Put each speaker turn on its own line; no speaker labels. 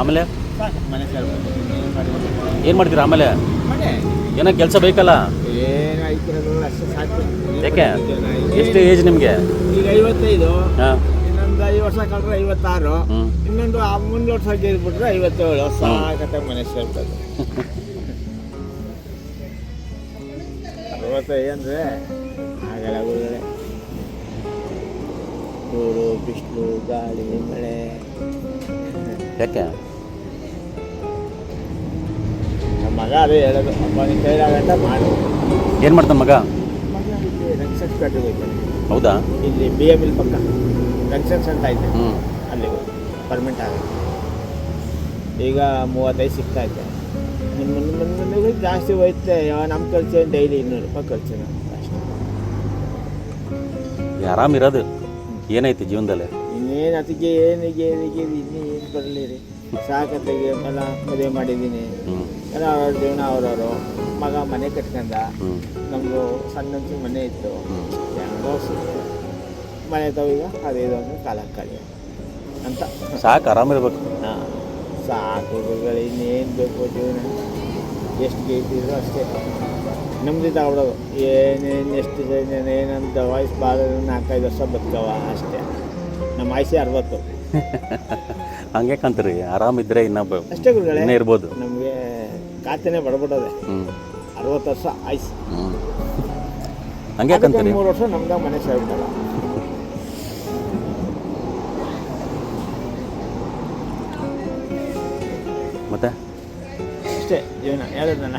ಆಮೇಲೆ
ಸಾಕು ಮನೆ ಸೇರ್ಬೋದು.
ಏನು ಮಾಡ್ತೀರಾ ಆಮೇಲೆ?
ಮನೆ
ಏನೋ ಕೆಲಸ ಬೇಕಲ್ಲ?
ಏನು ಐತಿರೋದು ಅಷ್ಟೇ ಸಾಕು.
ಯಾಕೆ? ಎಷ್ಟು ಏಜ್ ನಿಮಗೆ?
ಈಗ 55.
ಹಾಂ.
ಇನ್ನೊಂದು 5 ವರ್ಷ ಕಳೆದ್ರೆ 56.
ಹ್ಞೂ.
ಇನ್ನೊಂದು 3 ವರ್ಷ ಗೆದ್ಬಿಟ್ರೆ 57. ಸಾಕತ್ತೆ ಮನೆ ಸೇರ್ಬೋದು. 65 ಅಂದರೆ ಆಗಲ್ಲ ಗುರುಗಳೇ. ಧೂಳು, ಬಿಸಿಲು, ಗಾಳಿ, ಮಳೆ.
ಯಾಕೆ?
ನಮ್ಮ ಮಗ ಅದೇ ಹೇಳೋದು, ಅಪ್ಪ ನಿನ್ನ ಕೈಲಾಗಂಟ ಮಾಡು.
ಏನು ಮಾಡ್ತಾನೆ ಮಗ?
ಮಗ ಇಲ್ಲಿ ರಂಕ್ಷನ್ಸ್ ಪೇಟೆಗೆ ಹೋಗ್ತಾನೆ.
ಹೌದಾ?
ಇಲ್ಲಿ BM ಪಕ್ಕ ರಂಕ್ಷನ್ಸ್ ಅಂತ ಐತೆ,
ಹ್ಞೂ.
ಅಲ್ಲಿಗೆ ಪರ್ಮೆಂಟ್ ಆಗುತ್ತೆ. ಈಗ 35 ಸಿಗ್ತಾ ಐತೆ. ನಿಮ್ಮ ಜಾಸ್ತಿ ಹೋಯ್ತೆ. ನಮ್ಮ ಖರ್ಚು ಡೈಲಿ 200 ರೂಪಾಯಿ ಖರ್ಚು ಅಷ್ಟೇ.
ಆರಾಮಿರೋದು ಏನೈತಿ ಜೀವನದಲ್ಲಿ?
ಇನ್ನೇನು ಅದಕ್ಕೆ ಏನಿಗೆ ಇನ್ನೂ ಏನು ಬರಲಿ ರೀ. ಸಾಕತ್ತೆಗೆ ಎಲ್ಲ ಮದುವೆ ಮಾಡಿದ್ದೀನಿ. ಎಲ್ಲ ಅವ್ರ ಜೀವನ ಅವ್ರವರು. ಮಗ ಮನೆ ಕಟ್ಕೊಂಡ. ನಮ್ಮದು ಸಣ್ಣಂಚು ಮನೆ ಇತ್ತು. ಹೆಂಗೋ ಮನೆ ಈಗ ಅದೇ ಒಂದು ಕಾಲಕ್ಕಾಗಿ ಅಂತ
ಸಾಕು, ಆರಾಮಿರ್ಬೇಕು.
ಹಾಂ, ಸಾಕು ಗುರುಗಳು. ಇನ್ನೇನು ಬೇಕು ಜೀವನ? ಎಷ್ಟು ಗೇತಿದ್ರು ಅಷ್ಟೇ. ನೆಮ್ಮದಿ ತಗೊಳ್ಳೋದು. ಏನೇನು ಎಷ್ಟು ಏನಂತ ವಯಸ್ಸು ಬಾಳ 4-5 ವರ್ಷ ಬದುಕವ ಅಷ್ಟೇ. ನಮ್ಮ ಆಯ್ಸೆ 60.
ಹಂಗೆ ಕಂತೀರಿ, ಆರಾಮಿದ್ರೆ ಇನ್ನೊಬ್ಬ
ಅಷ್ಟೇ ಗುರುಗಳೇ,
ಇನ್ನೇ ಇರ್ಬೋದು.
ನಮಗೆ ಖಾತೆನೇ ಬಡಬಿಡೋದೆ. 60 ವರ್ಷ ಆಯ್ಸು.
ಹಂಗೆ ಕಂತೀರಿ.
3 ವರ್ಷ ನಮ್ಗೆ ಮನೆ ಸೇರ್ಬಿಟ್ಟಲ್ಲ.
ಮತ್ತೆ
ಅಷ್ಟೇ ಜೀವನ. ಹೇಳಿದ್ನಲ್ಲ.